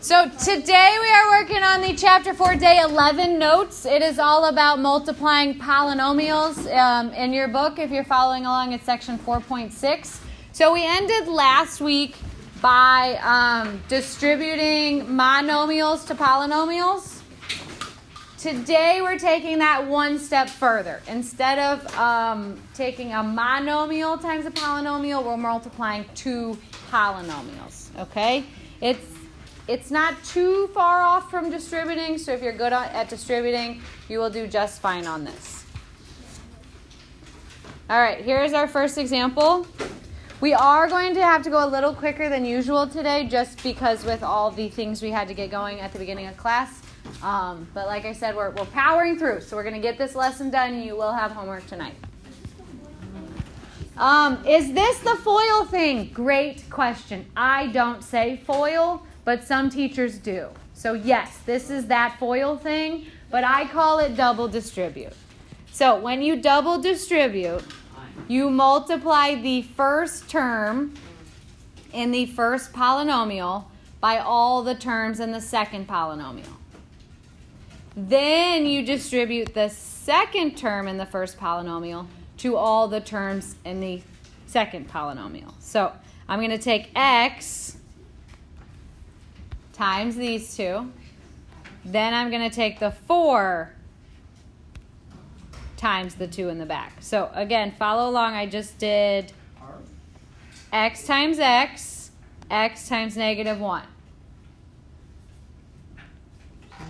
So today we are working on the Chapter 4, Day 11 notes. It is all about multiplying polynomials in your book. If you're following along, it's section 4.6. So we ended last week by distributing monomials to polynomials. Today we're taking that one step further. Instead of taking a monomial times a polynomial, we're multiplying two polynomials. Okay? It's not too far off from distributing, so if you're good at distributing, you will do just fine on this. All right, here's our first example. We are going to have to go a little quicker than usual today, just because with all the things we had to get going at the beginning of class. But like I said, we're powering through, so we're going to get this lesson done, and you will have homework tonight. Is this the FOIL thing? Great question. I don't say FOIL, but some teachers do. So yes, this is that FOIL thing, but I call it double distribute. So when you double distribute, you multiply the first term in the first polynomial by all the terms in the second polynomial. Then you distribute the second term in the first polynomial to all the terms in the second polynomial. So I'm going to take x times these two. Then I'm going to take the 4 times the 2 in the back. So again, follow along. I just did x times x, x times negative 1.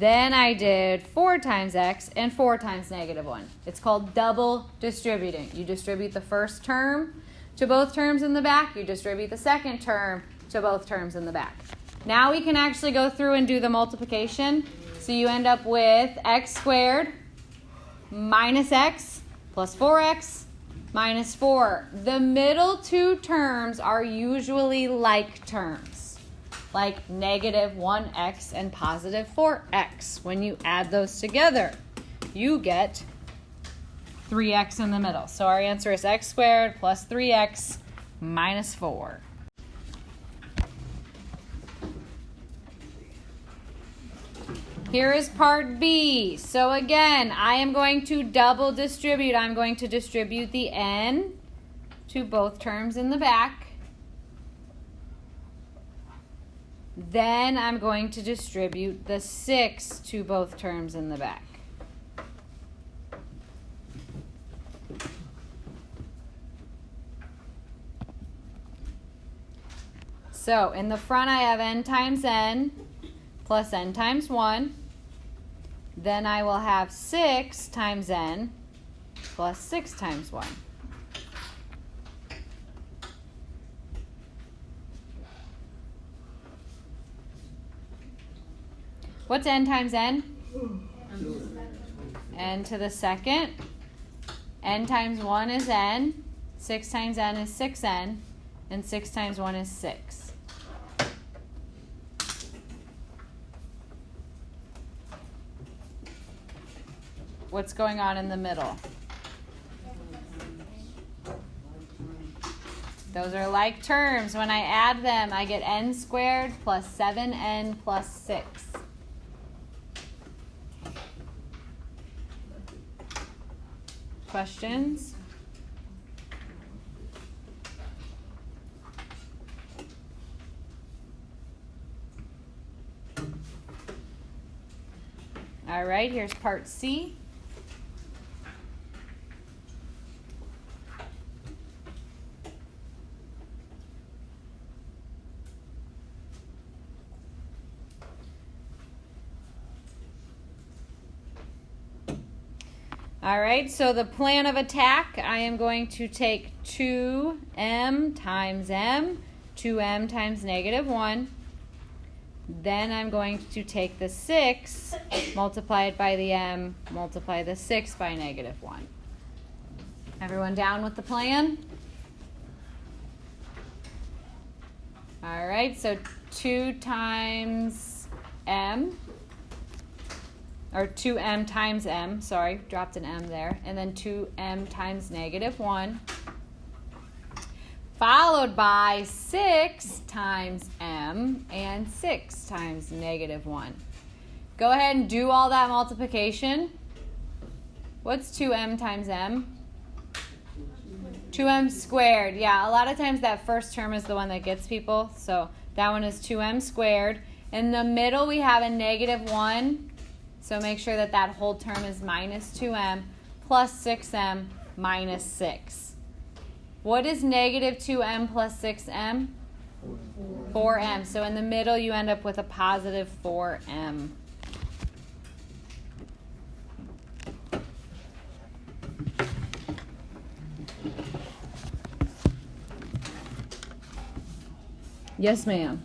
Then I did 4 times x and 4 times negative 1. It's called double distributing. You distribute the first term to both terms in the back. You distribute the second term to both terms in the back. Now we can actually go through and do the multiplication. So you end up with x squared minus x plus 4x minus 4. The middle two terms are usually like terms, like negative 1x and positive 4x. When you add those together, you get 3x in the middle. So our answer is x squared plus 3x minus 4. Here is part B. So again, I am going to double distribute. I'm going to distribute the n to both terms in the back. Then I'm going to distribute the 6 to both terms in the back. So in the front I have n times n plus n times 1. Then I will have 6 times n plus 6 times 1. What's n times n? N to the second. N times 1 is n. 6 times n is 6n. And 6 times 1 is 6. What's going on in the middle? Those are like terms. When I add them, I get n squared plus 7n plus 6. Questions? All right, here's part C. All right, so the plan of attack, I am going to take 2m times m, 2m times negative 1. Then I'm going to take the 6, multiply it by the m, multiply the 6 by negative 1. Everyone down with the plan? All right, so 2 times m, or 2m times m, sorry, dropped an m there, and then 2m times negative 1. followed by 6 times m and 6 times negative 1. Go ahead and do all that multiplication. What's 2m times m? 2m squared. Yeah, a lot of times that first term is the one that gets people. So that one is 2m squared. In the middle, we have a negative 1. So make sure that that whole term is minus 2m plus 6m minus 6. What is negative 2m plus 6m? 4m. So in the middle, you end up with a positive 4m. Yes, ma'am.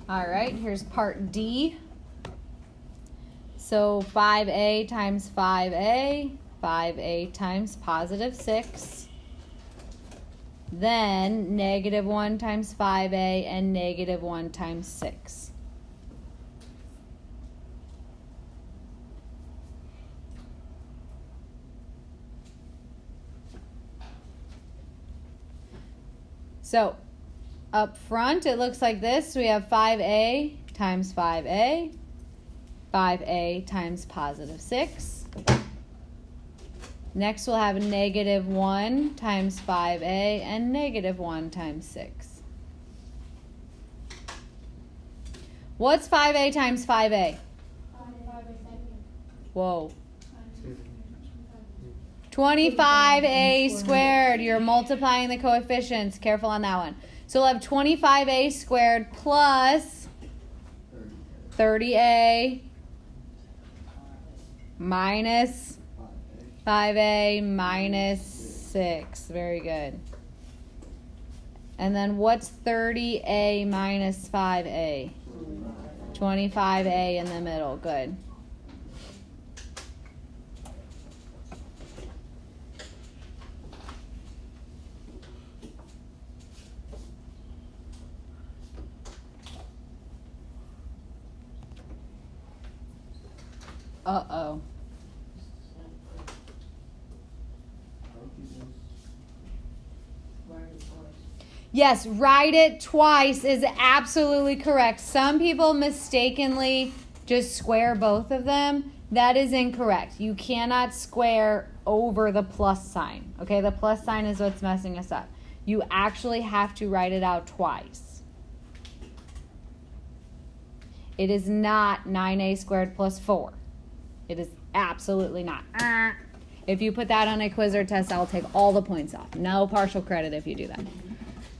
All right, here's part D. So 5a times 5a, 5a times positive 6. Then negative 1 times 5a and negative 1 times 6. So up front, it looks like this. We have 5a times 5a, 5a times positive 6. Next, we'll have negative 1 times 5a and negative 1 times 6. What's 5a times 5a? Whoa. 25a squared. You're multiplying the coefficients. Careful on that one. So we'll have 25a squared plus 30a minus 5a minus 6. Very good. And then what's 30a minus 5a? 25a in the middle. Good. Uh-oh. Yes, write it twice is absolutely correct. Some people mistakenly just square both of them. That is incorrect. You cannot square over the plus sign. Okay, the plus sign is what's messing us up. You actually have to write it out twice. It is not 9a squared plus 4. It is absolutely not. If you put that on a quiz or test, I'll take all the points off. No partial credit if you do that.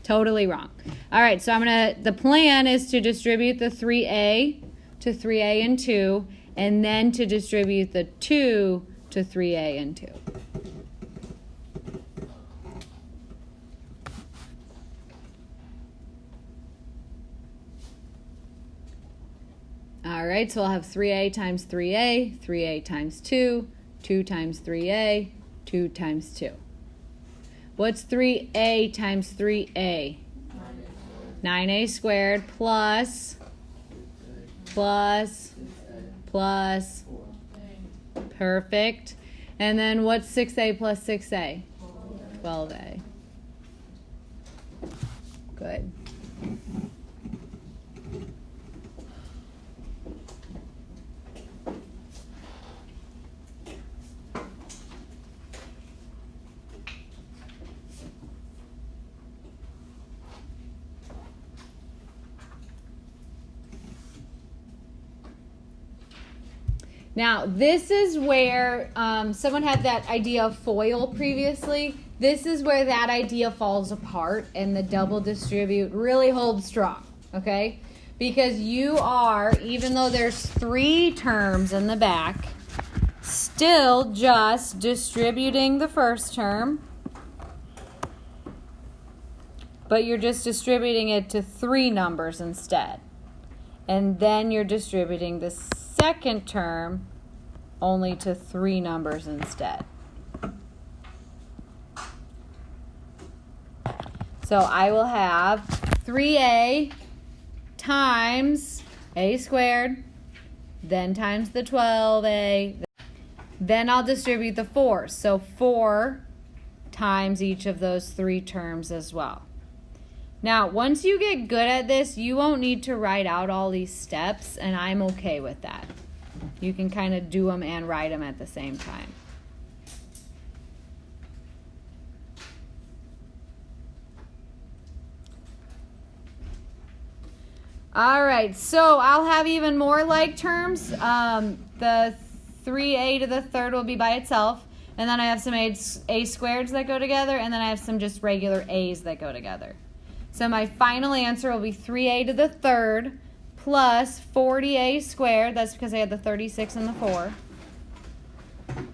Totally wrong. All right, so the plan is to distribute the 3a to 3a and 2, and then to distribute the 2 to 3a and 2. All right, so I'll have 3a times 3a, 3a times 2, 2 times 3a, 2 times 2. What's 3a times 3a? 9a squared plus. Perfect. And then what's 6a plus 6a? 12a. Good. Now, this is where someone had that idea of FOIL previously. This is where that idea falls apart and the double distribute really holds strong, okay? Because you are, even though there's 3 terms in the back, still just distributing the first term, but you're just distributing it to 3 numbers instead. And then you're distributing the second term only to 3 numbers instead. So I will have 3a times a squared, then times the 12a, then I'll distribute the 4. So 4 times each of those 3 terms as well. Now, once you get good at this, you won't need to write out all these steps, and I'm okay with that. You can kind of do them and write them at the same time. All right, so I'll have even more like terms. The 3a to the third will be by itself, and then I have some a squareds that go together, and then I have some just regular a's that go together. So my final answer will be 3a to the third plus 40a squared. That's because I had the 36 and the 4.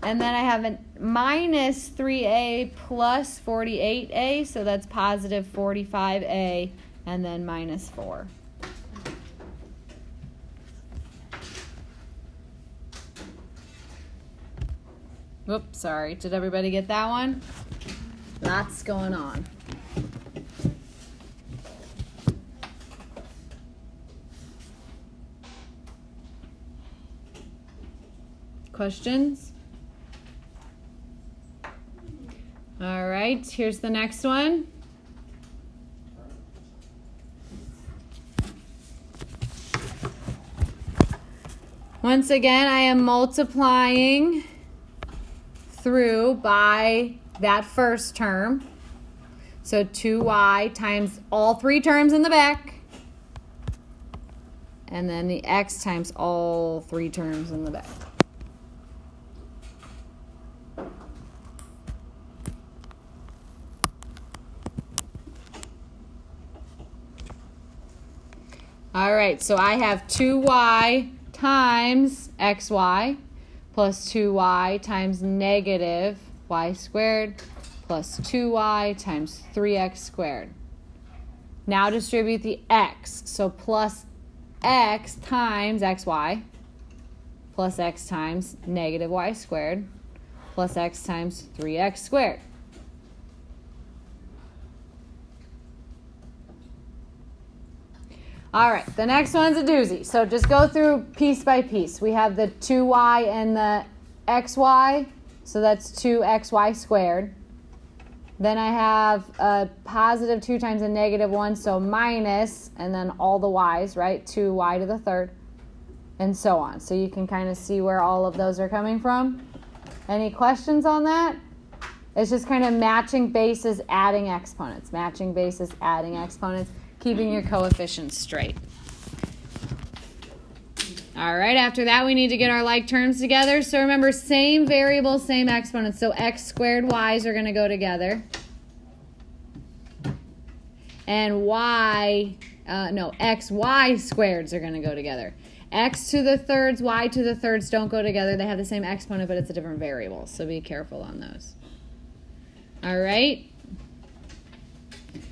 And then I have a minus 3a plus 48a, so that's positive 45a, and then minus 4. Whoops, sorry. Did everybody get that one? Lots going on. Questions? All right, here's the next one. Once again, I am multiplying through by that first term. So 2y times all 3 terms in the back. And then the x times all 3 terms in the back. All right, so I have 2y times xy plus 2y times negative y squared plus 2y times 3x squared. Now distribute the x. So plus x times xy plus x times negative y squared plus x times 3x squared. All right, the next one's a doozy. So just go through piece by piece. We have the 2y and the xy, so that's 2xy squared. Then I have a positive 2 times a negative 1, so minus, and then all the y's, right? 2y to the third, and so on. So you can kind of see where all of those are coming from. Any questions on that? It's just kind of matching bases, adding exponents. Matching bases, adding exponents. Keeping your coefficients straight. All right, after that we need to get our like terms together. So remember, same variable, same exponents. So x squared y's are going to go together. And xy squareds are going to go together. X to the thirds, y to the thirds don't go together. They have the same exponent, but it's a different variable. So be careful on those. All right.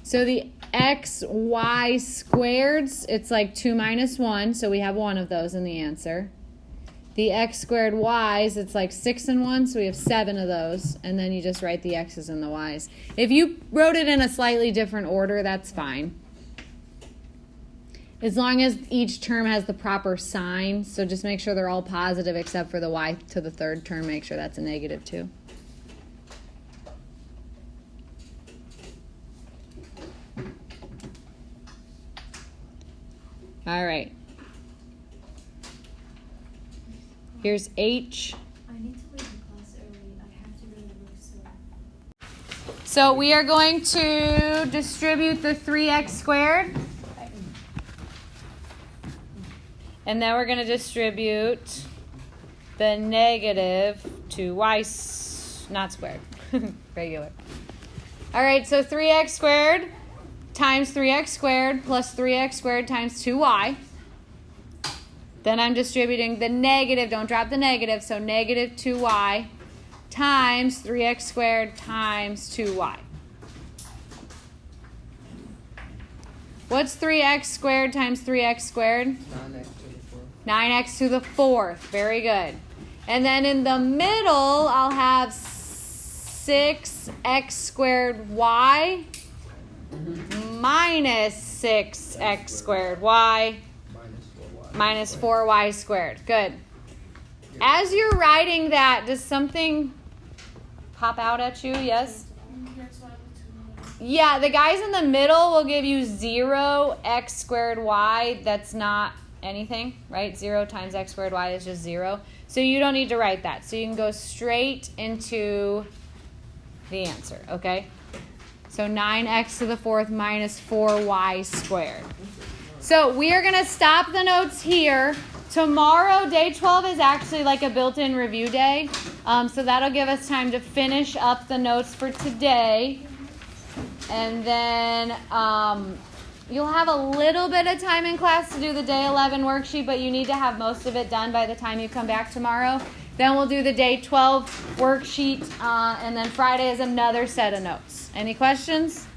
So the xy squareds, it's like 2 minus 1, so we have one of those in the answer. The x squared y's, it's like 6 and 1, so we have 7 of those, and then you just write the x's and the y's. If you wrote it in a slightly different order, that's fine. As long as each term has the proper sign, so just make sure they're all positive except for the y to the third term, make sure that's a negative too. All right. Here's H. I need to leave the class early. I have to go to work soon. So we are going to distribute the 3x squared. And then we're going to distribute the negative 2y, not squared, regular. All right, so 3x squared times 3x squared plus 3x squared times 2y. Then I'm distributing the negative, don't drop the negative, so negative 2y times 3x squared times 2y. What's 3x squared times 3x squared? 9x to the fourth. Very good. And then in the middle, I'll have 6x squared y minus 6x squared y minus 4y squared. Good. As you're writing that, does something pop out at you? Yes? Yeah, the guys in the middle will give you 0 x squared y. That's not anything, right? 0 times x squared y is just 0. So you don't need to write that. So you can go straight into the answer, okay? So 9x to the 4th minus 4y squared. So we are going to stop the notes here. Tomorrow, day 12, is actually like a built-in review day. So that'll give us time to finish up the notes for today. And then you'll have a little bit of time in class to do the day 11 worksheet, but you need to have most of it done by the time you come back tomorrow. Then we'll do the day 12 worksheet, and then Friday is another set of notes. Any questions?